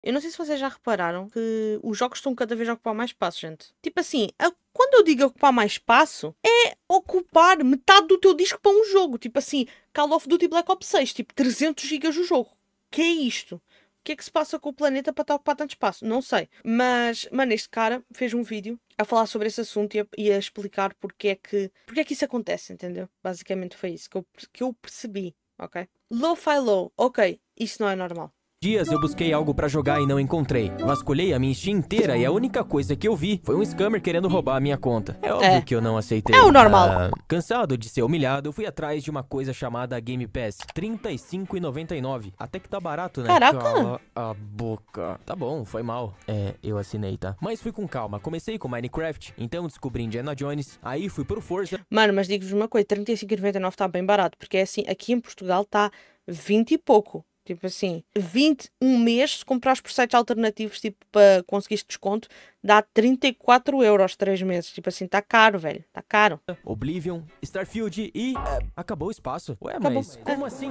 Eu não sei se vocês já repararam que os jogos estão cada vez a ocupar mais espaço, gente. Tipo assim, quando eu digo ocupar mais espaço, é ocupar metade do teu disco para um jogo. Tipo assim, Call of Duty Black Ops 6, tipo 300 gigas o jogo. Que é isto? O que é que se passa com o planeta para estar a ocupar tanto espaço? Não sei. Mas, mano, este cara fez um vídeo a falar sobre esse assunto e a explicar porque é que isso acontece, entendeu? Basicamente foi isso que eu percebi, ok? Lo-fi low, ok, isso não é normal. Dias eu busquei algo pra jogar e não encontrei. Vasculhei a minha Steam inteira e a única coisa que eu vi foi um scammer querendo roubar a minha conta. É óbvio que eu não aceitei. É o normal. Cansado de ser humilhado, eu fui atrás de uma coisa chamada Game Pass. R$ 35,99. Até que tá barato, né? Caraca. Cala a boca. Tá bom, foi mal. Eu assinei, tá? Mas fui com calma. Comecei com Minecraft, então descobri Indiana Jones, aí fui pro Forza. Mano, mas digo-vos uma coisa, 35,99 está bem barato, porque é assim, aqui em Portugal está 20 e pouco. Tipo assim, 20 um mês, se comprares por sites alternativos, tipo, para conseguires desconto, dá 34 euros 3 meses. Tipo assim, está caro, velho, está caro. Oblivion, Starfield e... acabou o espaço. Ué, Acabou. mas como assim?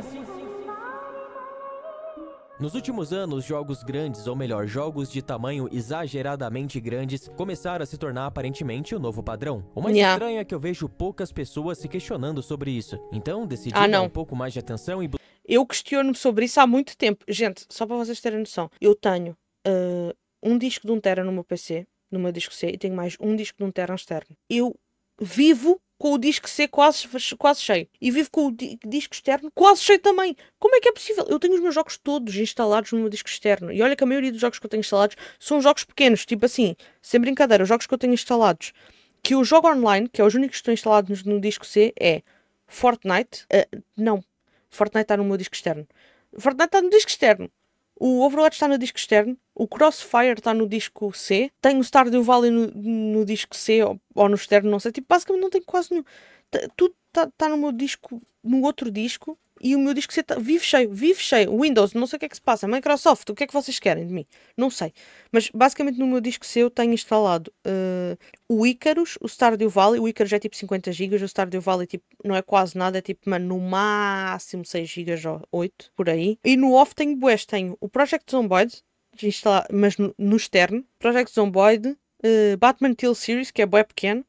Nos últimos anos, jogos grandes, ou melhor, jogos de tamanho exageradamente grandes, começaram a se tornar aparentemente o novo padrão. O mais estranho é que eu vejo poucas pessoas se questionando sobre isso. Então, decidi dar um pouco mais de atenção e... Eu questiono-me sobre isso há muito tempo. Gente, só para vocês terem noção, eu tenho um disco de 1 tera no meu PC, no meu disco C, e tenho mais um disco de 1 tera externo. Eu vivo com o disco C quase cheio. E vivo com o disco externo quase cheio também. Como é que é possível? Eu tenho os meus jogos todos instalados no meu disco externo. E olha que a maioria dos jogos que eu tenho instalados são jogos pequenos. Tipo assim, sem brincadeira, os jogos que eu tenho instalados, que eu jogo online, que é os únicos que estão instalados no disco C, é Fortnite. Não. Fortnite está no meu disco externo. Fortnite está no disco externo. O Overwatch está no disco externo. O Crossfire está no disco C. Tenho o Stardew Valley no disco C ou no externo, não sei. Tipo, basicamente não tenho quase nenhum. Tudo está no meu disco, no outro disco. E o meu disco C vive cheio, vive cheio. Windows, não sei o que é que se passa. Microsoft, o que é que vocês querem de mim? Não sei. Mas basicamente no meu disco C eu tenho instalado o Icarus, o Stardew Valley. O Icarus é tipo 50 gigas, o Stardew Valley tipo, não é quase nada, é tipo, mano, no máximo 6 gigas ou 8, por aí. E no off tenho bués, tenho o Project Zomboid, mas no externo. Project Zomboid, Batman Teal Series, que é bué pequeno.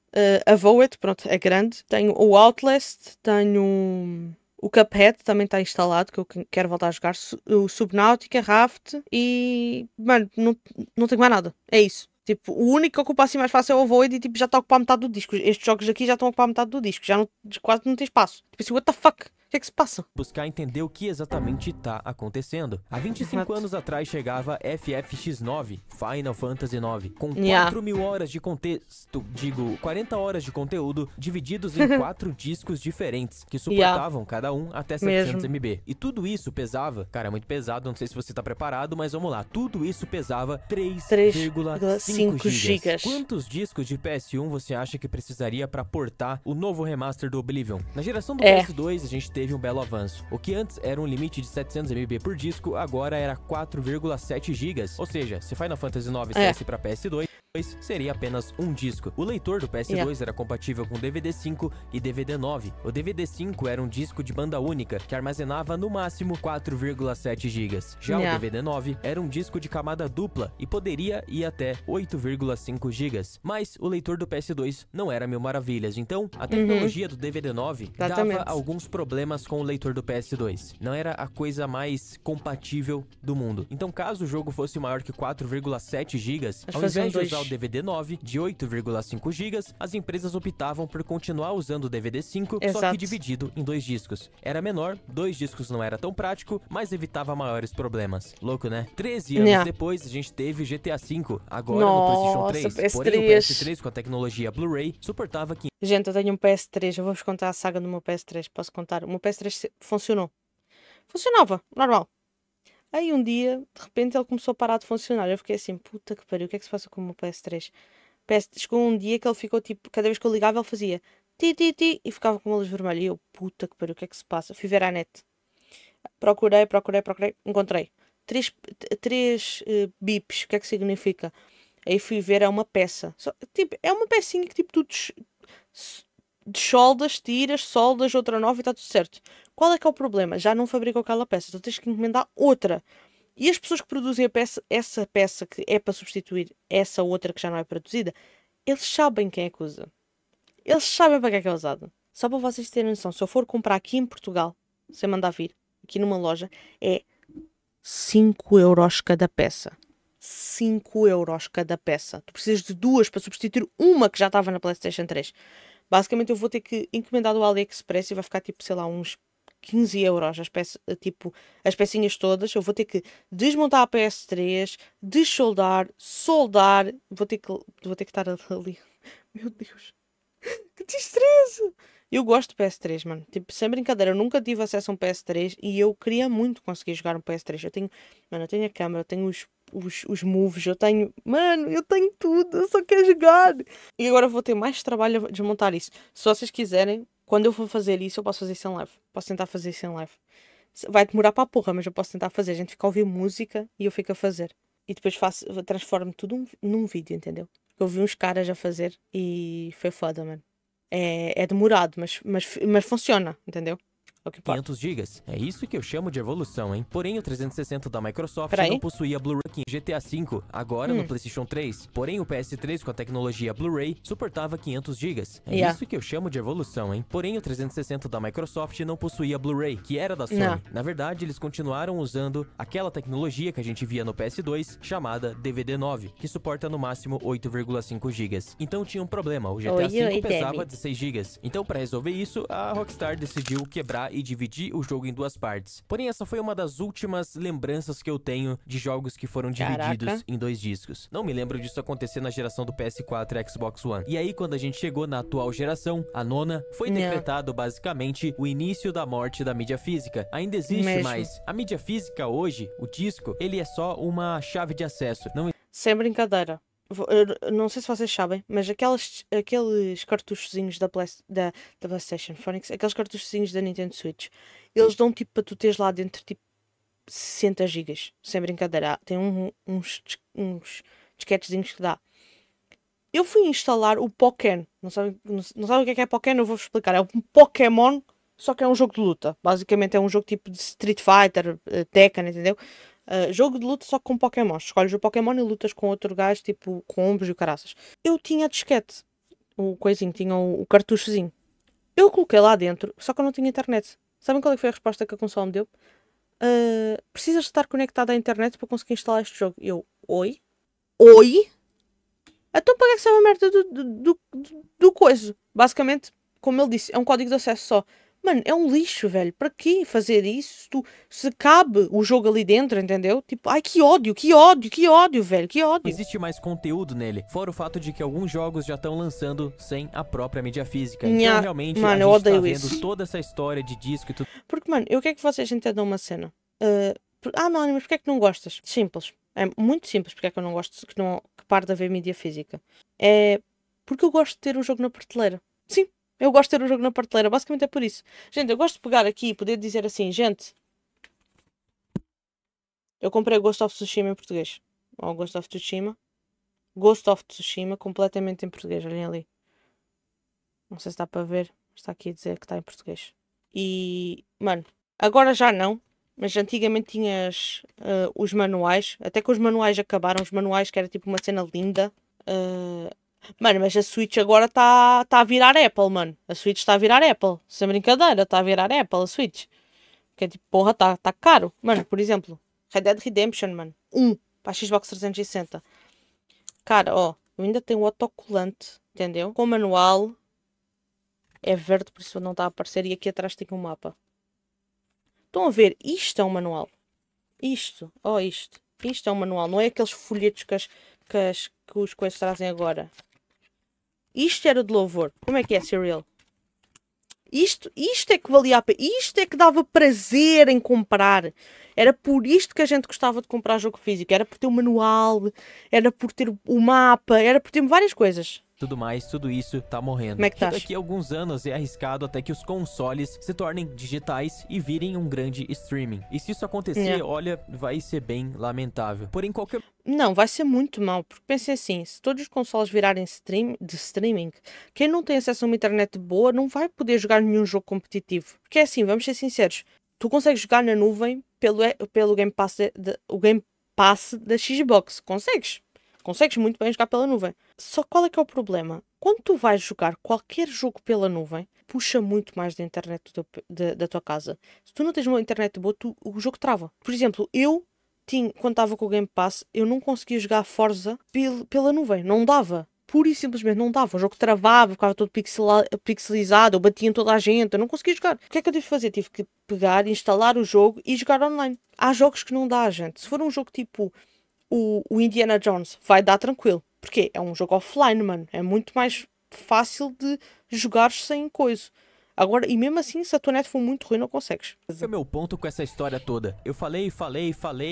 A Void, pronto, é grande. Tenho o Outlast, tenho... O Cuphead também está instalado, que eu quero voltar a jogar. O Subnautica, Raft e... Mano, não tenho mais nada. É isso. Tipo, o único que ocupa assim mais fácil é o Void e tipo, já está a ocupar metade do disco. Estes jogos aqui já estão a ocupar metade do disco. Já não, quase não tem espaço. Tipo assim, what the fuck? O que é que se passa? Buscar entender o que exatamente tá acontecendo. Há 25 anos atrás chegava FFX9, Final Fantasy IX, com 4.000 horas de contexto, 40 horas de conteúdo, divididos em 4 discos diferentes, que suportavam cada um até 700 MB. E tudo isso pesava, cara, é muito pesado, não sei se você tá preparado, mas vamos lá. Tudo isso pesava 3,5 gigas. Quantos discos de PS1 você acha que precisaria para portar o novo remaster do Oblivion? Na geração do PS2, a gente teve um belo avanço. O que antes era um limite de 700 MB por disco, agora era 4,7 GB. Ou seja, se Final Fantasy IX saísse para PS2, seria apenas um disco. O leitor do PS2 era compatível com DVD5 e DVD9. O DVD5 era um disco de banda única, que armazenava no máximo 4,7 GB. Já o DVD9 era um disco de camada dupla e poderia ir até 8,5 GB. Mas o leitor do PS2 não era mil maravilhas, então a tecnologia do DVD9 dava alguns problemas com o leitor do PS2. Não era a coisa mais compatível do mundo. Então, caso o jogo fosse maior que 4,7 GB, ao invés de usar o DVD9 de 8,5 GB, as empresas optavam por continuar usando o DVD5, só que dividido em 2 discos. Era menor, 2 discos não era tão prático, mas evitava maiores problemas. Louco, né? 13 anos depois, a gente teve GTA V, agora no PlayStation 3. Porém, o PS3 com a tecnologia Blu-ray suportava que... Gente, eu tenho um PS3, eu vou-vos contar a saga do meu PS3, posso contar? O meu PS3 funcionou. Funcionava, normal. Aí um dia, de repente, ele começou a parar de funcionar. Eu fiquei assim, puta que pariu, o que é que se passa com o meu PS3? Chegou um dia que ele ficou tipo, cada vez que eu ligava ele fazia ti ti ti e ficava com uma luz vermelha. E eu, puta que pariu, o que é que se passa? Fui ver à net. Procurei, encontrei. Três bips, o que é que significa? Aí fui ver, é uma peça. Tipo, é uma pecinha que tipo tu soldas, tiras, soldas, outra nova e está tudo certo. Qual é que é o problema? Já não fabricou aquela peça, tu tens que encomendar outra. E as pessoas que produzem essa peça que é para substituir essa outra que já não é produzida, eles sabem quem é que usa. Eles sabem para que é usado. Só para vocês terem noção, se eu for comprar aqui em Portugal, sem mandar vir, aqui numa loja, é 5 euros cada peça. 5 euros cada peça. Tu precisas de duas para substituir uma que já estava na PlayStation 3. Basicamente eu vou ter que encomendar do AliExpress e vai ficar tipo, sei lá, uns 15 euros as pecinhas todas. Eu vou ter que desmontar a PS3, dessoldar, soldar. Vou ter que estar ali. Meu Deus, que destreza! Eu gosto de PS3, mano. Tipo, sem brincadeira, eu nunca tive acesso a um PS3 e eu queria muito conseguir jogar um PS3. Eu tenho a câmera, eu tenho os moves, eu tenho tudo, eu só quero jogar. E agora vou ter mais trabalho a desmontar isso. Se vocês quiserem, quando eu for fazer isso, eu posso fazer isso em live. Posso tentar fazer isso em live. Vai demorar para a porra, mas eu posso tentar fazer. A gente fica a ouvir música e eu fico a fazer. E depois transformo tudo num vídeo, entendeu? Eu vi uns caras a fazer e foi foda, mano. É demorado, mas funciona, entendeu? É o que importa. 500 GB. É isso que eu chamo de evolução, hein? Porém, o 360 da Microsoft não possuía Blu-ray em GTA V, agora no PlayStation 3. Porém, o PS3 com a tecnologia Blu-ray suportava 500 GB. É isso que eu chamo de evolução, hein? Porém, o 360 da Microsoft não possuía Blu-ray, que era da Sony. Não. Na verdade, eles continuaram usando aquela tecnologia que a gente via no PS2, chamada DVD9, que suporta no máximo 8,5 GB. Então tinha um problema, o GTA V pesava 16 GB. Então, para resolver isso, a Rockstar decidiu quebrar e dividir o jogo em duas partes. Porém, essa foi uma das últimas lembranças que eu tenho de jogos que foram divididos em dois discos. Não me lembro disso acontecer na geração do PS4 e Xbox One. E aí, quando a gente chegou na atual geração, a nona, foi decretado basicamente o início da morte da mídia física. Ainda existe, mas a mídia física hoje, o disco, ele é só uma chave de acesso. Não... Sem brincadeira. Eu não sei se vocês sabem, mas aqueles cartuchozinhos da PlayStation Phonics, aqueles cartuchozinhos da Nintendo Switch, eles dão tipo para tu teres lá dentro tipo 60 gigas, sem brincadeira. Tem uns disquetezinhos que dá. Eu fui instalar o Pokémon. Não sabe o que é Pokémon? Eu vou-vos explicar. É um Pokémon, só que é um jogo de luta. Basicamente é um jogo tipo de Street Fighter, Tekken, entendeu? Jogo de luta só com Pokémon. Escolhes o Pokémon e lutas com outro gajo, tipo combos e o caraças. Eu tinha a disquete, o coisinho, tinha o cartuchozinho. Eu coloquei lá dentro, só que eu não tinha internet. Sabem qual foi a resposta que a console me deu? Precisas estar conectado à internet para conseguir instalar este jogo. Eu, oi? Então para que é que serve a merda do coisa? Basicamente, como ele disse, é um código de acesso só. Mano, é um lixo, velho. Para que fazer isso? Se cabe o jogo ali dentro, entendeu? Tipo, ai, que ódio, velho, que ódio. Existe mais conteúdo nele, fora o fato de que alguns jogos já estão lançando sem a própria mídia física. Então, realmente, mano, a gente tá vendo toda essa história de disco e tudo. Porque, mano, eu quero que vocês entendam uma cena. Mano, mas porquê é que não gostas? Simples. É muito simples porque é que eu não gosto que pare de haver mídia física. É porque eu gosto de ter o jogo na prateleira. Sim. Eu gosto de ter o jogo na prateleira, basicamente é por isso. Gente, eu gosto de pegar aqui e poder dizer assim, gente, eu comprei Ghost of Tsushima em português. Ou Ghost of Tsushima, completamente em português, olhem ali. Não sei se dá para ver, está aqui a dizer que está em português. E, mano, agora já não, mas antigamente tinhas os manuais, até que os manuais acabaram, os manuais que era tipo uma cena linda. Mano, mas a Switch agora está a virar Apple, mano. A Switch está a virar Apple. Sem brincadeira, está a virar Apple, a Switch. Que é tipo, porra, tá caro. Mano, por exemplo, Red Dead Redemption, mano. Para a Xbox 360. Cara, ó, eu ainda tenho o autocolante, entendeu? Com o manual. É verde, por isso não está a aparecer. E aqui atrás tem um mapa. Estão a ver? Isto é um manual. Isto é um manual. Não é aqueles folhetos que os coisas trazem agora. Isto era de louvor. Como é que é, Serial? Isto é que valia a pena. Isto é que dava prazer em comprar. Era por isto que a gente gostava de comprar jogo físico. Era por ter o manual, era por ter o mapa, era por ter várias coisas. Tudo mais, tudo isso tá morrendo. Como é que tá? Daqui a alguns anos é arriscado até que os consoles se tornem digitais e virem um grande streaming. E se isso acontecer, olha, vai ser bem lamentável. Porém, qualquer... Não, vai ser muito mal, porque pensem assim, se todos os consoles virarem de streaming, quem não tem acesso a uma internet boa não vai poder jogar nenhum jogo competitivo. Porque é assim, vamos ser sinceros, tu consegues jogar na nuvem pelo Game Pass, o Game Pass da Xbox. Consegues muito bem jogar pela nuvem. Só qual é que é o problema? Quando tu vais jogar qualquer jogo pela nuvem, puxa muito mais da internet da tua casa. Se tu não tens uma internet boa, o jogo trava. Por exemplo, quando estava com o Game Pass, eu não conseguia jogar Forza pela nuvem. Não dava. Pura e simplesmente não dava. O jogo travava, ficava todo pixelizado, eu batia em toda a gente, eu não conseguia jogar. O que é que eu tive que fazer? Tive que pegar, instalar o jogo e jogar online. Há jogos que não dá, gente. Se for um jogo tipo o Indiana Jones, vai dar tranquilo. Porque é um jogo offline, mano. É muito mais fácil de jogar sem coisa. Agora, e mesmo assim, se a tua net for muito ruim, não consegues. Esse é o meu ponto com essa história toda. Eu falei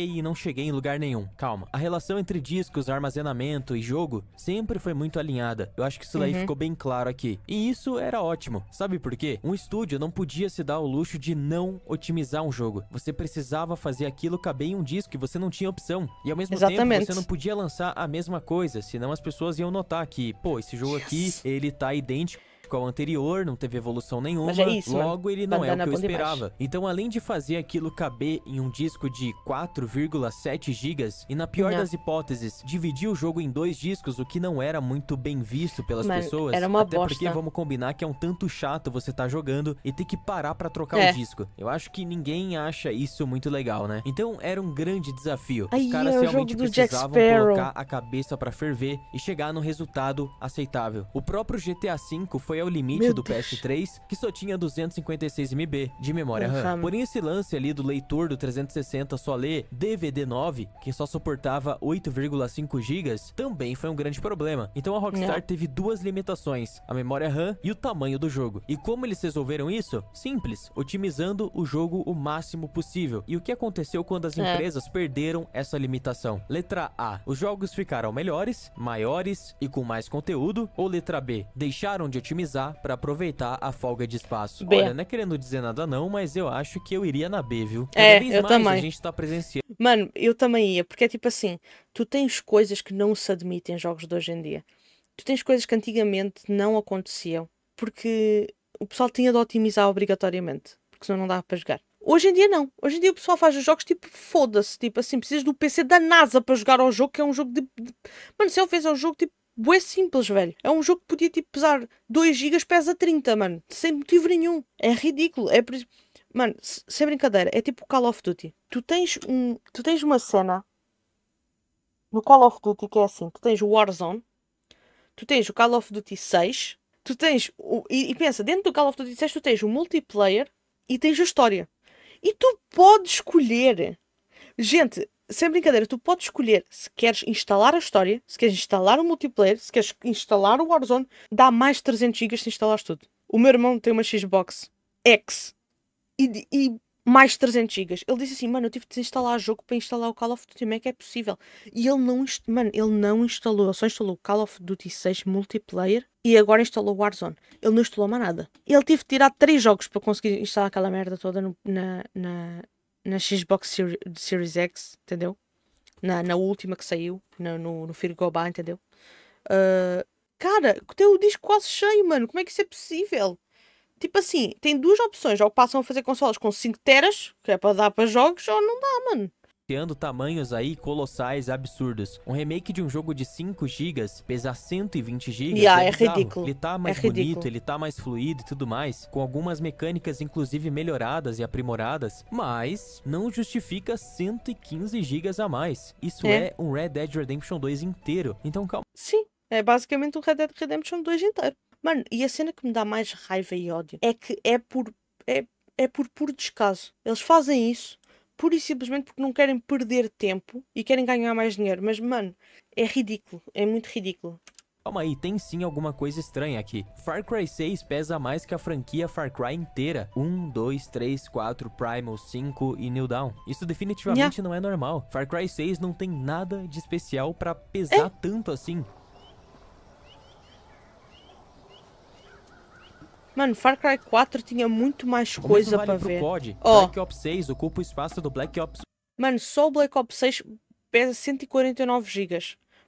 e não cheguei em lugar nenhum. Calma. A relação entre discos, armazenamento e jogo sempre foi muito alinhada. Eu acho que isso daí ficou bem claro aqui. E isso era ótimo. Sabe por quê? Um estúdio não podia se dar o luxo de não otimizar um jogo. Você precisava fazer aquilo caber em um disco e você não tinha opção. E ao mesmo tempo, você não podia lançar a mesma coisa, senão as pessoas iam notar que, pô, esse jogo aqui, ele tá idêntico ao anterior, não teve evolução nenhuma, logo ele não é o que eu esperava. Então, além de fazer aquilo caber em um disco de 4,7 GB, e na pior das hipóteses, dividir o jogo em 2 discos, o que não era muito bem visto pelas pessoas, era uma até bosta. porque vamos combinar que é um tanto chato você tá jogando e ter que parar pra trocar o disco. Eu acho que ninguém acha isso muito legal, né? Então, era um grande desafio. Os caras realmente precisavam colocar a cabeça pra ferver e chegar num resultado aceitável. O próprio GTA V foi ao limite do PS3, que só tinha 256 MB de memória RAM. Porém, esse lance ali do leitor do 360 só ler DVD9, que só suportava 8,5 GB, também foi um grande problema. Então a Rockstar teve 2 limitações, a memória RAM e o tamanho do jogo. E como eles resolveram isso? Simples, otimizando o jogo o máximo possível. E o que aconteceu quando as empresas perderam essa limitação? Letra A, os jogos ficaram melhores, maiores e com mais conteúdo. Ou letra B, deixaram de otimizar para aproveitar a folga de espaço. Olha, não é querendo dizer nada não, mas eu acho que eu iria na B, viu? Cada vez eu mais também. A gente tá presenciando. Mano, eu também ia, porque é tipo assim, tu tens coisas que não se admitem em jogos de hoje em dia. Tu tens coisas que antigamente não aconteciam, porque o pessoal tinha de otimizar obrigatoriamente, porque senão não dava para jogar. Hoje em dia não. Hoje em dia o pessoal faz os jogos tipo, foda-se, tipo assim, precisas do PC da NASA para jogar ao jogo, que é um jogo de... Mano, se ele fez um jogo tipo bué simples, velho. É um jogo que podia tipo pesar 2 GB, pesa 30, mano. Sem motivo nenhum. É ridículo. É por isso... Mano, sem brincadeira, é tipo Call of Duty. Tu tens uma cena no Call of Duty que é assim, tu tens o Warzone, tu tens o Call of Duty 6, tu tens e pensa, dentro do Call of Duty 6 tu tens o multiplayer e tens a história. E tu podes escolher. Gente, sem brincadeira, tu podes escolher se queres instalar a história, se queres instalar o multiplayer, se queres instalar o Warzone, dá mais 300 GB se instalares tudo. O meu irmão tem uma Xbox X e mais 300 GB. Ele disse assim, mano, eu tive de desinstalar o jogo para instalar o Call of Duty, como é que é possível? E ele não instalou, ele só instalou o Call of Duty 6 multiplayer e agora instalou o Warzone. Ele não instalou mais nada. Ele teve de tirar 3 jogos para conseguir instalar aquela merda toda na Xbox Series X, entendeu? Na última que saiu, no Fear Go By, entendeu? Cara, tem o disco quase cheio, mano. Como é que isso é possível? Tipo assim, tem 2 opções. Ou passam a fazer consoles com 5 teras, que é para dar para jogos, ou não dá, mano. Criando tamanhos aí colossais, absurdos. Um remake de um jogo de 5 GB pesar 120 GB é ridículo. Ele tá mais bonito, ele tá mais fluido e tudo mais, com algumas mecânicas inclusive melhoradas e aprimoradas, mas não justifica 115 GB a mais. Isso é um Red Dead Redemption 2 inteiro. Então calma. Sim, é basicamente um Red Dead Redemption 2 inteiro. Mano, e a cena que me dá mais raiva e ódio é que é por puro descaso. Eles fazem isso pura e simplesmente porque não querem perder tempo e querem ganhar mais dinheiro. Mas, mano, é ridículo. É muito ridículo. Calma aí, tem sim alguma coisa estranha aqui. Far Cry 6 pesa mais que a franquia Far Cry inteira. 1, 2, 3, 4, Primal, 5 e New Dawn. Isso definitivamente não é normal. Far Cry 6 não tem nada de especial pra pesar tanto assim. Mano, Far Cry 4 tinha muito mais coisa para ver. Black Ops 6 ocupa o espaço do Black Ops. Mano, só o Black Ops 6 pesa 149 GB.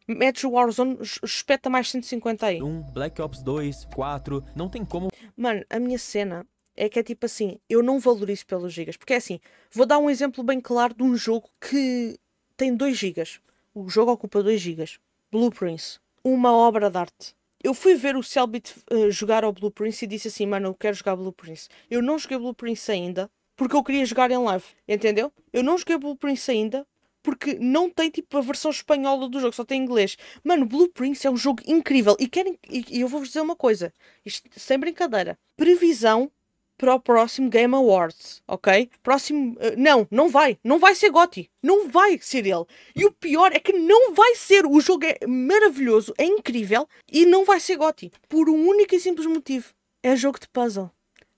Metes o Warzone, espeta mais 150 aí. Black Ops 2, 4, não tem como... Mano, a minha cena é que é tipo assim, eu não valorizo pelos gigas. Porque é assim, vou dar um exemplo bem claro de um jogo que tem 2 gigas. O jogo ocupa 2 gigas. Blue Prince. Uma obra de arte. Eu fui ver o Cellbit jogar ao Blue Prince e disse assim, mano, eu quero jogar Blue Prince. Eu não joguei Blue Prince ainda, porque eu queria jogar em live, entendeu? Eu não joguei Blue Prince ainda, porque não tem tipo a versão espanhola do jogo, só tem inglês. Mano, Blue Prince é um jogo incrível. E eu vou-vos dizer uma coisa, isto sem brincadeira. Previsão para o próximo Game Awards, ok? Próximo. Não vai ser GOTY. Não vai ser ele. E o pior é que não vai ser. O jogo é maravilhoso, é incrível e não vai ser GOTY. Por um único e simples motivo: é jogo de puzzle.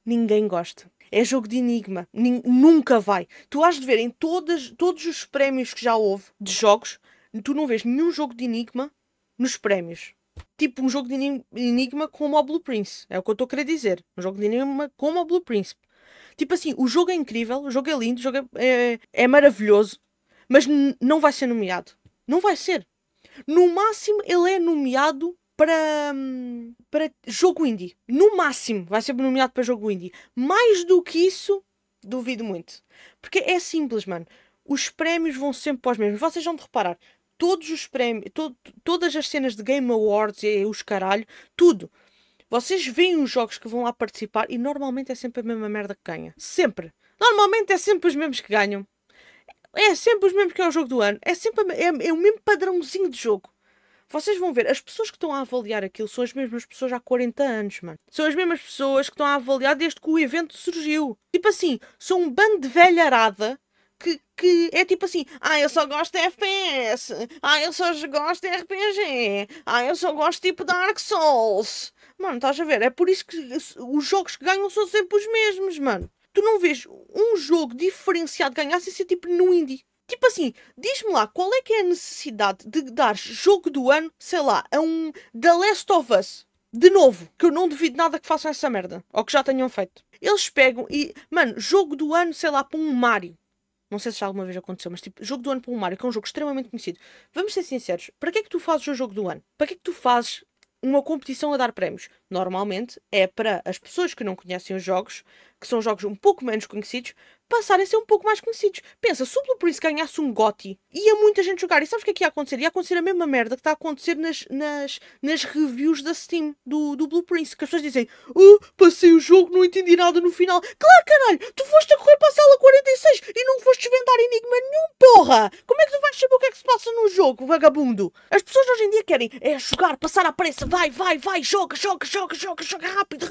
Ninguém gosta. É jogo de enigma. Nunca vai. Tu has de ver em todos os prémios que já houve de jogos, tu não vês nenhum jogo de enigma nos prémios. Tipo um jogo de enigma como o Blue Prince. É o que eu estou a querer dizer. Um jogo de enigma como o Blue Prince. Tipo assim, o jogo é incrível, o jogo é lindo, o jogo é maravilhoso, mas não vai ser nomeado. Não vai ser. No máximo, ele é nomeado para jogo indie. No máximo, vai ser nomeado para jogo indie. Mais do que isso, duvido muito. Porque é simples, mano. Os prémios vão sempre para os mesmos. Vocês vão de reparar. Todos os prémios, todas as cenas de Game Awards e os caralho, tudo. Vocês veem os jogos que vão lá participar e normalmente é sempre a mesma merda que ganha. Sempre. Normalmente é sempre os mesmos que ganham. É sempre os mesmos que é o jogo do ano. É sempre é o mesmo padrãozinho de jogo. Vocês vão ver, as pessoas que estão a avaliar aquilo são as mesmas pessoas há 40 anos, mano. São as mesmas pessoas que estão a avaliar desde que o evento surgiu. Tipo assim, são um bando de velharada que é tipo assim, eu só gosto de FPS, eu só gosto de RPG, eu só gosto tipo Dark Souls. Mano, estás a ver? É por isso que os jogos que ganham são sempre os mesmos, mano. Tu não vês um jogo diferenciado ganhar sem ser tipo no indie. Tipo assim, diz-me lá, qual é que é a necessidade de dar jogo do ano, sei lá, a um The Last of Us? De novo, que eu não duvido nada que façam essa merda. Ou que já tenham feito. Eles pegam e... Mano, jogo do ano, sei lá, para um Mario. Não sei se já alguma vez aconteceu, mas tipo, jogo do ano para um Mario, que é um jogo extremamente conhecido. Vamos ser sinceros, para que é que tu fazes o jogo do ano? Para que é que tu fazes uma competição a dar prémios? Normalmente é para as pessoas que não conhecem os jogos, que são jogos um pouco menos conhecidos, passarem a ser um pouco mais conhecidos. Pensa, se o Blue Prince ganhasse um GOTY, ia muita gente jogar. E sabes o que é que ia acontecer? Ia acontecer a mesma merda que está a acontecer nas reviews da Steam do Blue Prince. Que as pessoas dizem, passei o jogo, não entendi nada no final. Claro, caralho, tu foste a correr para a sala 46 e não foste desvendar enigma nenhum, porra! Como é que tu vais saber o que é que se passa no jogo, vagabundo? As pessoas hoje em dia querem jogar, passar à pressa, vai, joga, rápido.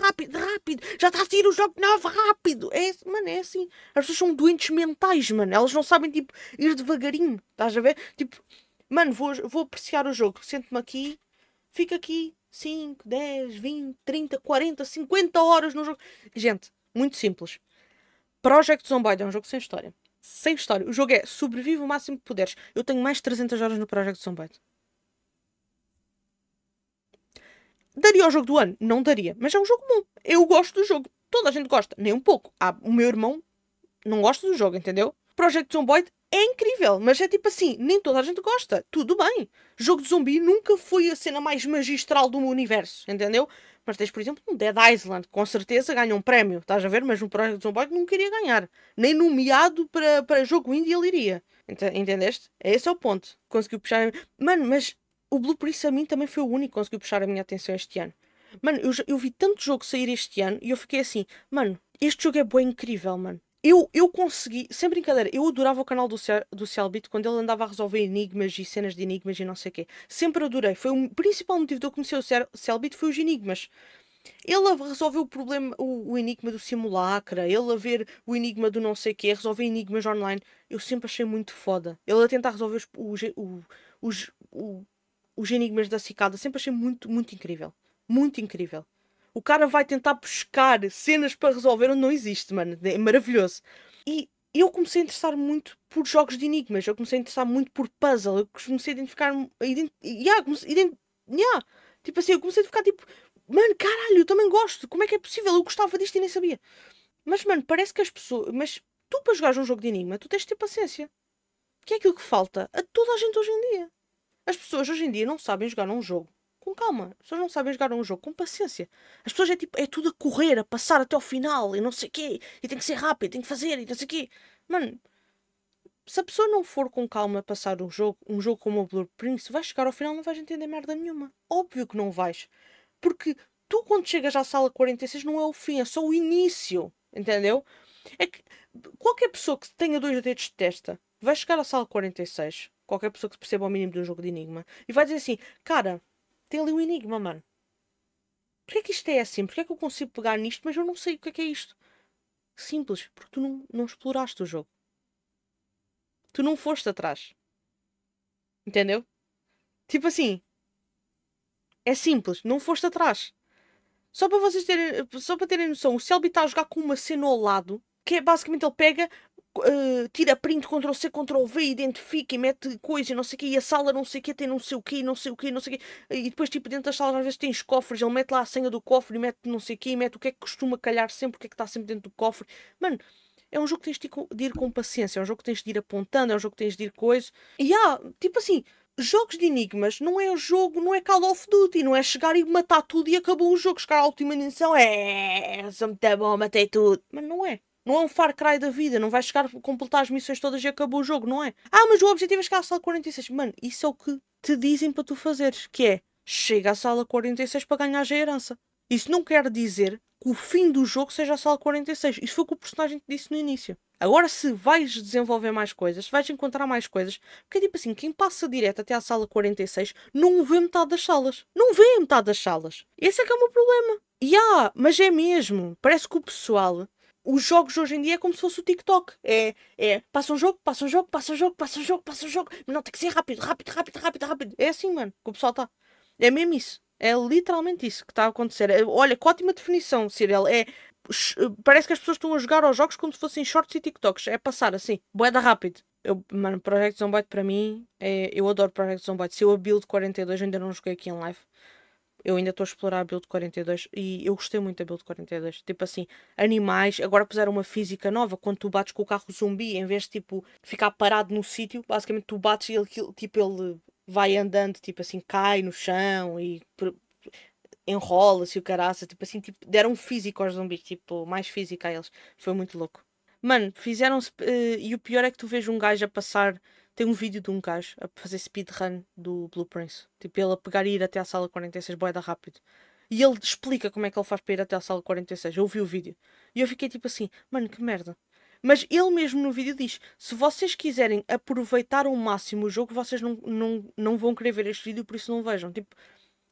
Já está a sair o jogo novo, rápido. Mano, é assim. As pessoas são doentes mentais, mano. Elas não sabem, tipo, ir devagarinho. Estás a ver? Tipo, mano, vou apreciar o jogo. Sento-me aqui, fico aqui 5, 10, 20, 30, 40, 50 horas no jogo. Gente, muito simples. Project Zomboid é um jogo sem história. Sem história. O jogo é sobrevive o máximo que puderes. Eu tenho mais de 300 horas no Project Zomboid. Daria o jogo do ano? Não daria. Mas é um jogo bom. Eu gosto do jogo. Toda a gente gosta. Nem um pouco. O meu irmão não gosta do jogo, entendeu? Project Zomboid é incrível. Mas é tipo assim, nem toda a gente gosta. Tudo bem. Jogo de zumbi nunca foi a cena mais magistral do universo, entendeu? Mas tens, por exemplo, um Dead Island. Com certeza ganha um prémio. Estás a ver? Mas no Project Zomboid não queria ganhar. Nem nomeado para jogo indie ele iria. Entendeste? Esse é o ponto. Conseguiu puxar... Mano, mas... O Blue Prince a mim também foi o único que conseguiu puxar a minha atenção este ano. Mano, eu vi tanto jogo sair este ano e eu fiquei assim, mano, este jogo é bem incrível, mano. Eu consegui, sem brincadeira, eu adorava o canal do Cellbit quando ele andava a resolver enigmas e cenas de enigmas e não sei o quê. Sempre adorei. Foi o principal motivo de eu conhecer o Cellbit foi os enigmas. Ele resolveu o problema, o enigma do simulacra, ele a ver o enigma do não sei o quê, resolver enigmas online. Eu sempre achei muito foda. Ele a tentar resolver os enigmas da cicada, sempre achei muito, muito incrível. Muito incrível. O cara vai tentar buscar cenas para resolver onde não existe, mano. É maravilhoso. E eu comecei a interessar muito por jogos de enigmas. Eu comecei a interessar muito por puzzle. Eu comecei a identificar... Tipo assim, eu comecei a ficar tipo... Mano, caralho, eu também gosto. Como é que é possível? Eu gostava disto e nem sabia. Mas, mano, parece que as pessoas... Mas tu, para jogares um jogo de enigma, tu tens de ter paciência. Que é aquilo que falta a toda a gente hoje em dia. As pessoas hoje em dia não sabem jogar um jogo. com calma. As pessoas não sabem jogar um jogo com paciência. As pessoas é tudo a correr, a passar até ao final e não sei o quê. E tem que ser rápido, tem que fazer e não sei o quê. Mano, se a pessoa não for com calma a passar um jogo como o Blue Prince, vais chegar ao final e não vais entender merda nenhuma. Óbvio que não vais. Porque tu, quando chegas à sala 46, não é o fim, é só o início. Entendeu? É que qualquer pessoa que tenha 2 dedos de testa vai chegar à sala 46, qualquer pessoa que perceba o mínimo de um jogo de enigma, e vai dizer assim, cara, tem ali um enigma, mano. Porquê é que isto é assim? Porquê é que eu consigo pegar nisto, mas eu não sei o que é isto? Simples, porque tu não exploraste o jogo. Tu não foste atrás. Entendeu? Tipo assim, é simples, não foste atrás. Só para terem noção, o Selby está a jogar com uma cena ao lado, que é basicamente ele pega, tira print, Ctrl+C, Ctrl+V, identifica e mete coisa e não sei o quê, e a sala não sei o quê, tem não sei o quê, não sei o quê, não sei o quê, e depois tipo dentro das salas às vezes tens cofres, ele mete lá a senha do cofre e mete não sei o quê, e mete o que é que costuma calhar sempre, o que é que está sempre dentro do cofre. Mano, é um jogo que tens de ir com paciência, é um jogo que tens de ir apontando, é um jogo que tens de ir coisa. E tipo assim, jogos de enigmas não é o jogo, não é Call of Duty, não é chegar e matar tudo e acabou o jogo. Chegar à última dimensão, sou muito bom, matei tudo. Mas não é. Não é um Far Cry da vida, não vai chegar a completar as missões todas e acabou o jogo, não é? Mas o objetivo é chegar à sala 46. Mano, isso é o que te dizem para tu fazeres, que é, chega à sala 46 para ganhar a herança. Isso não quer dizer que o fim do jogo seja a sala 46. Isso foi o que o personagem te disse no início. Agora, se vais desenvolver mais coisas, se vais encontrar mais coisas, porque é tipo assim, quem passa direto até à sala 46 não vê metade das salas. Não vê metade das salas. Esse é que é o meu problema. Mas é mesmo. Parece que o pessoal, os jogos hoje em dia é como se fosse o TikTok. Passa um jogo, passa um jogo, passa um jogo, passa um jogo, passa um jogo. Mas não, tem que ser rápido, rápido, rápido, rápido, rápido. É assim, mano, que o pessoal está. É mesmo isso. É literalmente isso que está a acontecer. Olha, que ótima definição, Cirel. Parece que as pessoas estão a jogar aos jogos como se fossem shorts e TikToks. É passar assim, boeda rápido. Mano, Project Zomboid para mim, eu adoro Project Zomboid. Se eu a Build 42 ainda não joguei aqui em live, eu ainda estou a explorar a Build 42 e eu gostei muito da Build 42. Tipo assim, animais. Agora puseram uma física nova. Quando tu bates com o carro zumbi, em vez de tipo ficar parado no sítio, basicamente tu bates e ele vai andando, tipo assim, cai no chão e enrola-se o caraça, tipo assim, tipo, deram físico aos zumbis, tipo, mais físico a eles. Foi muito louco. Mano, fizeram-se. E o pior é que tu vês um gajo a passar. Tem um vídeo de um gajo a fazer speedrun do Blue Prince. Tipo, ele a pegar e ir até à sala 46, boeda rápido. E ele explica como é que ele faz para ir até à sala 46. Eu vi o vídeo. E eu fiquei tipo assim, mano, que merda. Mas ele mesmo no vídeo diz: se vocês quiserem aproveitar ao máximo o jogo, vocês não vão querer ver este vídeo, por isso não vejam. Tipo,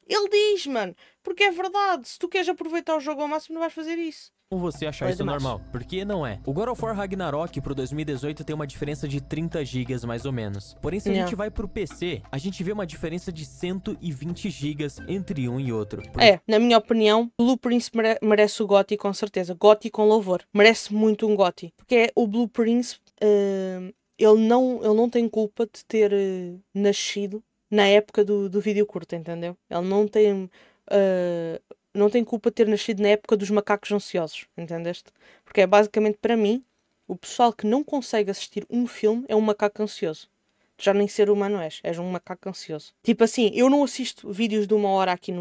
ele diz, mano, porque é verdade. Se tu queres aproveitar o jogo ao máximo, não vais fazer isso. Como você achar isso normal? Porque não é. O God of War Ragnarok pro 2018 tem uma diferença de 30 GB mais ou menos. Porém, se a gente vai pro PC, a gente vê uma diferença de 120 GB entre um e outro. Na minha opinião, Blue Prince merece o GOTY com certeza. GOTY com louvor. Merece muito um GOTY. Porque o Blue Prince, ele não tem culpa de ter nascido na época do vídeo curto, entendeu? Ele não tem culpa de ter nascido na época dos macacos ansiosos, entendeste? Porque é basicamente, para mim, o pessoal que não consegue assistir um filme é um macaco ansioso. Tu já nem ser humano és um macaco ansioso. Tipo assim, eu não assisto vídeos de 1 hora aqui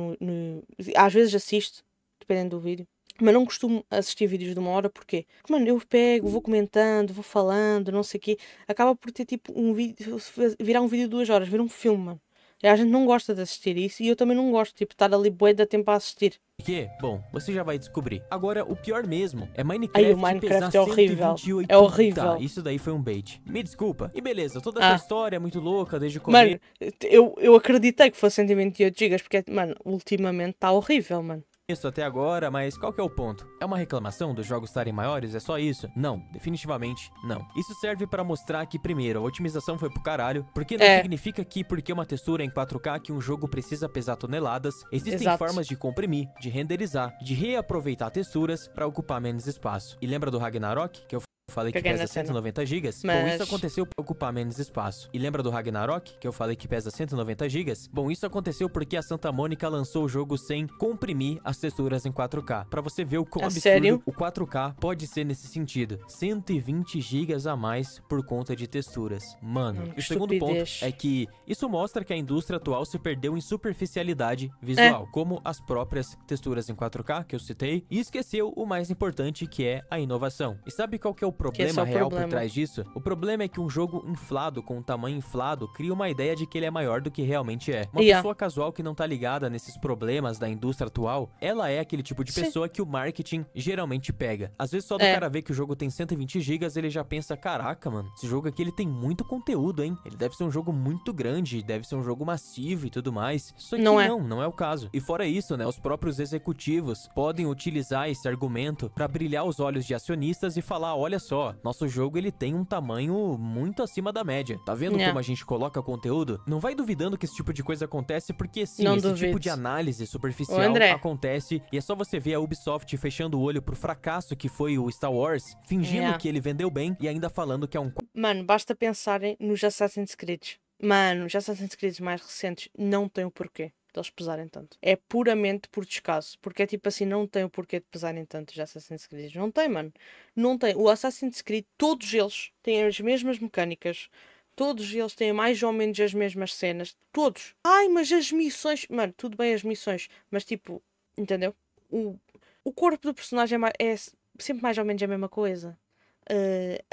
às vezes assisto, dependendo do vídeo. Mas não costumo assistir vídeos de 1 hora, porquê? Porque, mano, eu pego, vou comentando, vou falando, não sei o quê. Acaba por ter, tipo, um vídeo, virar um vídeo de 2 horas, virar um filme, mano. E a gente não gosta de assistir isso, e eu também não gosto, tipo, estar ali bué de tempo a assistir. Que? Bom, você já vai descobrir. Agora, o pior mesmo é Minecraft. O Minecraft é horrível. É horrível. Tá, isso daí foi um bait. Me desculpa. E beleza, toda essa história é muito louca desde o começo. Mano, eu acreditei que fosse 128 GB, porque, mano, ultimamente está horrível, mano. Isso até agora, mas qual que é o ponto? É uma reclamação dos jogos estarem maiores? É só isso? Não, definitivamente não. Isso serve pra mostrar que, primeiro, a otimização foi pro caralho, porque não significa que porque uma textura em 4K que um jogo precisa pesar toneladas, existem formas de comprimir, de renderizar, de reaproveitar texturas pra ocupar menos espaço. E lembra do Ragnarok, que eu falei que Caguei pesa na cena. 190 GB. Bom, isso aconteceu por ocupar menos espaço. E lembra do Ragnarok, que eu falei que pesa 190 GB? Bom, isso aconteceu porque a Santa Mônica lançou o jogo sem comprimir as texturas em 4K. Pra você ver o quão absurdo sério? o 4K pode ser nesse sentido. 120 GB a mais por conta de texturas. Mano, Que o segundo ponto estupidez. é que isso mostra que a indústria atual se perdeu em superficialidade visual, como as próprias texturas em 4K que eu citei, e esqueceu o mais importante, que é a inovação. E sabe qual que é o problema real por trás disso? O problema é que um jogo inflado, com um tamanho inflado, cria uma ideia de que ele é maior do que realmente é. Uma pessoa casual que não tá ligada nesses problemas da indústria atual, ela é aquele tipo de pessoa que o marketing geralmente pega. Às vezes só do cara ver que o jogo tem 120 GB, ele já pensa, caraca, mano, esse jogo aqui ele tem muito conteúdo, hein? Ele deve ser um jogo muito grande, deve ser um jogo massivo e tudo mais. Só que não é o caso. E fora isso, né, os próprios executivos podem utilizar esse argumento pra brilhar os olhos de acionistas e falar, olha só, nosso jogo ele tem um tamanho muito acima da média. Tá vendo como a gente coloca conteúdo? Não vai duvidando que esse tipo de coisa acontece, porque sim, esse tipo de análise superficial acontece, e é só você ver a Ubisoft fechando o olho pro fracasso que foi o Star Wars, fingindo que ele vendeu bem e ainda falando que é um... Mano, basta pensarem nos Assassin's Creed. Mano, os Assassin's Creed mais recentes não têm o porquê de eles pesarem tanto. É puramente por descaso. Porque é tipo assim, não tem o porquê de pesarem tanto os Assassin's Creed. Não tem, mano. Não tem. O Assassin's Creed, todos eles têm as mesmas mecânicas. Todos eles têm mais ou menos as mesmas cenas. Todos. Ai, mas as missões... Mano, tudo bem as missões. Mas tipo, entendeu? O corpo do personagem é sempre mais ou menos a mesma coisa.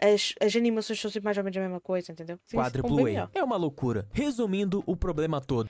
As animações são sempre mais ou menos a mesma coisa, entendeu? Quadruple A. É uma loucura. Resumindo o problema todo.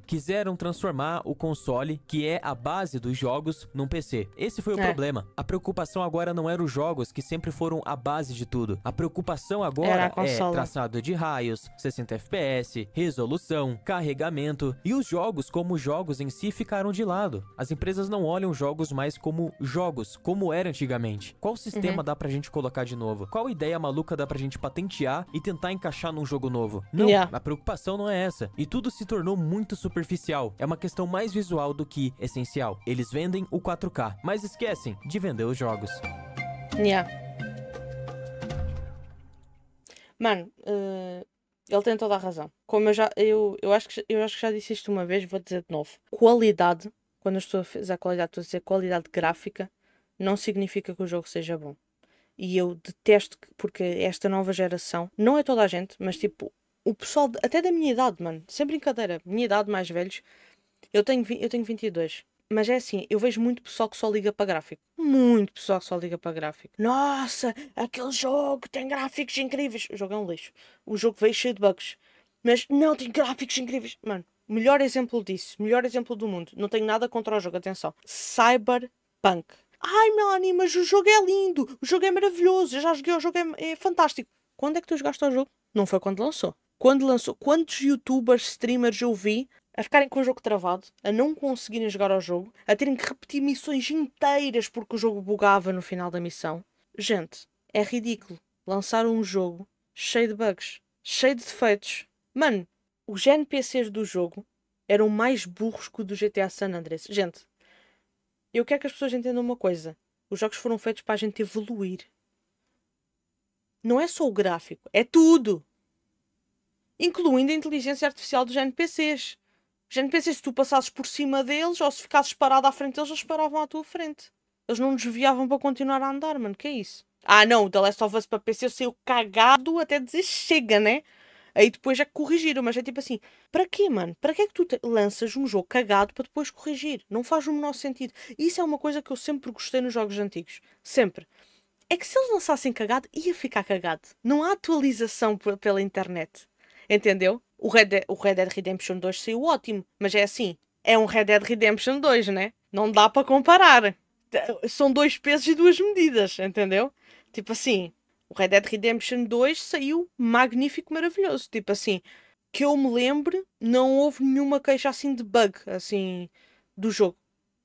Quiseram transformar o console, que é a base dos jogos, num PC. Esse foi o problema. A preocupação agora não era os jogos, que sempre foram a base de tudo. A preocupação agora é traçado de raios, 60 FPS, resolução, carregamento. E os jogos, como jogos em si, ficaram de lado. As empresas não olham jogos mais como jogos, como era antigamente. Qual sistema dá pra gente colocar de novo? Qual ideia maluca dá pra gente patentear e tentar encaixar num jogo novo? Não, a preocupação não é essa. E tudo se tornou muito superficial. É uma questão mais visual do que essencial. Eles vendem o 4K, mas esquecem de vender os jogos. Mano, ele tem toda a razão. Como eu acho que já disse isto uma vez, vou dizer de novo. Qualidade, quando eu estou a fazer qualidade, estou a dizer qualidade gráfica, não significa que o jogo seja bom. E eu detesto, porque esta nova geração, não é toda a gente, mas tipo, o pessoal, até da minha idade, mano, sem brincadeira, minha idade, mais velhos, eu tenho 22, mas é assim, eu vejo muito pessoal que só liga para gráfico. Muito pessoal que só liga para gráfico. Nossa, aquele jogo tem gráficos incríveis. O jogo é um lixo. O jogo veio cheio de bugs. Mas não, tem gráficos incríveis. Mano, melhor exemplo disso, melhor exemplo do mundo. Não tenho nada contra o jogo, atenção. Cyberpunk. Ai, Melanie, mas o jogo é lindo, o jogo é maravilhoso, eu já joguei, o jogo é fantástico. Quando é que tu jogaste o jogo? Não foi quando lançou. Quando lançou, quantos youtubers, streamers eu vi a ficarem com o jogo travado, a não conseguirem jogar ao jogo, a terem que repetir missões inteiras porque o jogo bugava no final da missão? Gente, é ridículo lançar um jogo cheio de bugs, cheio de defeitos. Mano, os NPCs do jogo eram mais burros que o do GTA San Andreas. Gente, eu quero que as pessoas entendam uma coisa. Os jogos foram feitos para a gente evoluir. Não é só o gráfico, é tudo. Incluindo a inteligência artificial dos NPCs. Os NPCs, se tu passasses por cima deles, ou se ficasses parado à frente deles, eles paravam à tua frente. Eles não desviavam para continuar a andar, mano. Que é isso? Ah, não, o The Last of Us para PC saiu cagado até dizer chega, né? Aí depois é que corrigiram, mas é tipo assim, para quê, mano? Para que é que tu lanças um jogo cagado para depois corrigir? Não faz o menor sentido. Isso é uma coisa que eu sempre gostei nos jogos antigos. Sempre. É que se eles lançassem cagado, ia ficar cagado. Não há atualização pela internet. Entendeu? O Red Dead Redemption 2 saiu ótimo, mas é assim, é um Red Dead Redemption 2, né? Não dá para comparar. São dois pesos e duas medidas, entendeu? Tipo assim, o Red Dead Redemption 2 saiu magnífico, maravilhoso. Tipo assim, que eu me lembre, não houve nenhuma queixa assim de bug, assim, do jogo.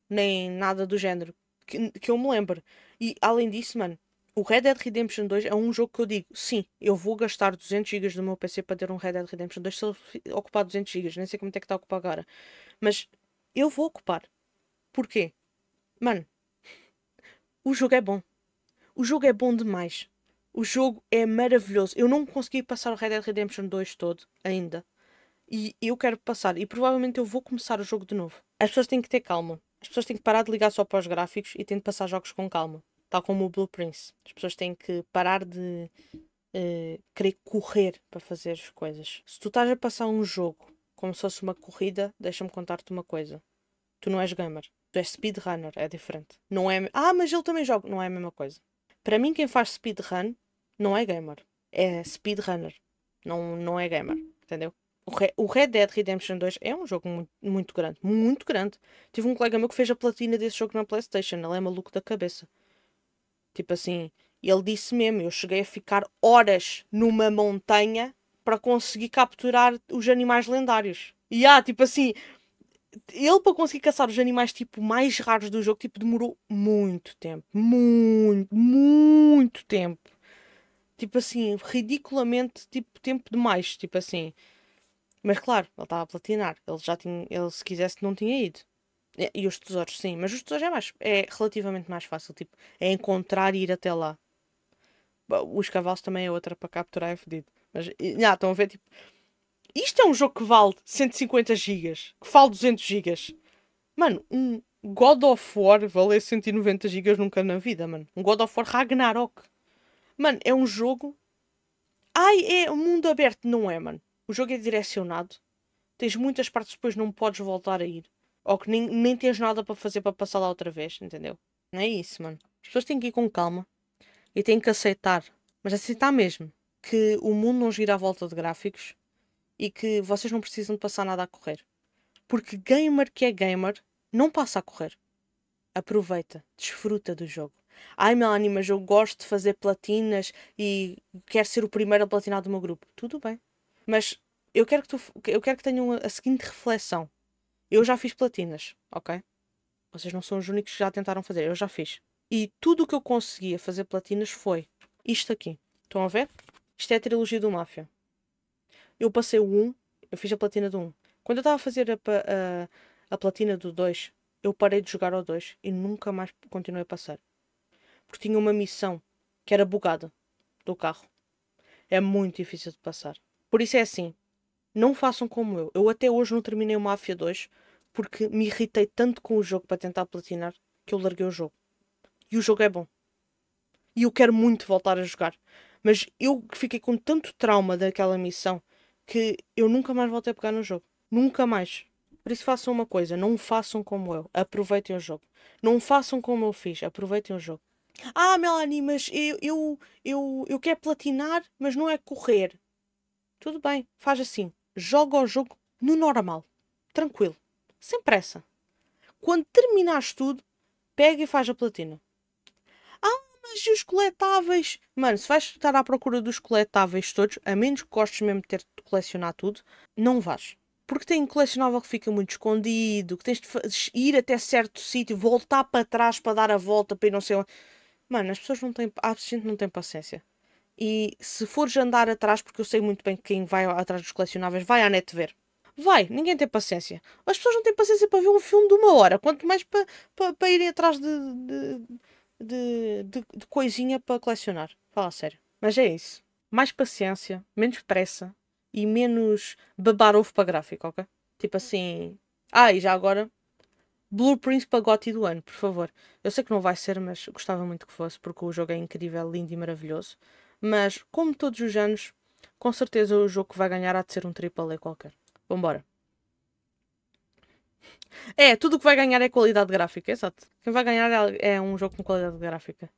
Nem nada do género. Que eu me lembre. E além disso, mano, o Red Dead Redemption 2 é um jogo que eu digo, sim, eu vou gastar 200 GB do meu PC para ter um Red Dead Redemption 2 se ele ocupar 200 GB. Nem sei como é que está a ocupar agora. Mas eu vou ocupar. Porquê? Mano, o jogo é bom. O jogo é bom demais. O jogo é maravilhoso. Eu não consegui passar o Red Dead Redemption 2 todo ainda. E eu quero passar. E provavelmente eu vou começar o jogo de novo. As pessoas têm que ter calma. As pessoas têm que parar de ligar só para os gráficos e têm de passar jogos com calma. Tal como o Blue Prince. As pessoas têm que parar de querer correr para fazer as coisas. Se tu estás a passar um jogo como se fosse uma corrida, deixa-me contar-te uma coisa. Tu não és gamer. Tu és speedrunner. É diferente. Não é... Ah, mas ele também joga. Não é a mesma coisa. Para mim, quem faz speedrun não é gamer. É speedrunner. Não é gamer. Entendeu? O Red Dead Redemption 2 é um jogo muito, muito grande. Muito grande. Tive um colega meu que fez a platina desse jogo na PlayStation. Ele é maluco da cabeça. Tipo assim, ele disse mesmo, eu cheguei a ficar horas numa montanha para conseguir capturar os animais lendários. E tipo assim, ele para conseguir caçar os animais tipo mais raros do jogo, tipo, demorou muito tempo. Muito, muito tempo. Tipo assim, ridiculamente, tipo, tempo demais, tipo assim. Mas claro, ele estava a platinar. Ele já tinha, ele se quisesse não tinha ido. E os tesouros, sim, mas os tesouros é relativamente mais fácil, tipo, é encontrar e ir até lá. Os cavalos também é outra para capturar, é fedido. Mas, estão a ver, tipo, isto é um jogo que vale 150 gigas, que vale 200 gigas. Mano, um God of War valer 190 gigas nunca na vida, mano. Um God of War Ragnarok. Mano, é um jogo... Ai, é um mundo aberto. Não é, mano. O jogo é direcionado. Tens muitas partes que depois não podes voltar a ir. Ou que nem tens nada para fazer para passar lá outra vez, entendeu? Não é isso, mano. As pessoas têm que ir com calma. E têm que aceitar. Mas aceitar mesmo. Que o mundo não gira à volta de gráficos. E que vocês não precisam de passar nada a correr. Porque gamer que é gamer não passa a correr. Aproveita, desfruta do jogo. Ai, Melanie, mas eu gosto de fazer platinas e quero ser o primeiro a platinar do meu grupo. Tudo bem. Mas eu quero que tenham a seguinte reflexão. Eu já fiz platinas, ok? Vocês não são os únicos que já tentaram fazer. Eu já fiz. E tudo o que eu conseguia fazer platinas foi isto aqui. Estão a ver? Isto é a trilogia do Máfia. Eu passei o 1, eu fiz a platina do 1. Quando eu estava a fazer a platina do 2, eu parei de jogar ao 2 e nunca mais continuei a passar. Porque tinha uma missão que era bugada do carro. É muito difícil de passar. Por isso é assim, não façam como eu. Eu até hoje não terminei o Mafia 2 porque me irritei tanto com o jogo para tentar platinar que eu larguei o jogo. E o jogo é bom. E eu quero muito voltar a jogar. Mas eu fiquei com tanto trauma daquela missão que eu nunca mais voltei a pegar no jogo. Nunca mais. Por isso façam uma coisa, não façam como eu. Aproveitem o jogo. Não façam como eu fiz, aproveitem o jogo. Ah, Melanie, mas eu quero platinar, mas não é correr. Tudo bem, faz assim. Joga o jogo no normal. Tranquilo. Sem pressa. Quando terminares tudo, pega e faz a platina. Ah, mas e os coletáveis? Mano, se vais estar à procura dos coletáveis todos, a menos que gostes mesmo de ter de colecionar tudo, não vais. Porque tem um colecionável que fica muito escondido, que tens de ir até certo sítio, voltar para trás para dar a volta para ir não sei onde. Mano, as pessoas não têm. A gente não tem paciência. E se fores andar atrás, porque eu sei muito bem que quem vai atrás dos colecionáveis vai à net ver. Vai, ninguém tem paciência. As pessoas não têm paciência para ver um filme de 1 hora, quanto mais para irem atrás de coisinha para colecionar. Fala a sério. Mas é isso. Mais paciência, menos pressa e menos babar ovo para gráfico, ok? Tipo assim. E já agora, Blueprints para GOTY do ano, por favor. Eu sei que não vai ser, mas gostava muito que fosse, porque o jogo é incrível, lindo e maravilhoso. Mas, como todos os anos, com certeza o jogo que vai ganhar há de ser um AAA qualquer. Vambora. Tudo o que vai ganhar é qualidade gráfica, exato. Quem vai ganhar é um jogo com qualidade gráfica.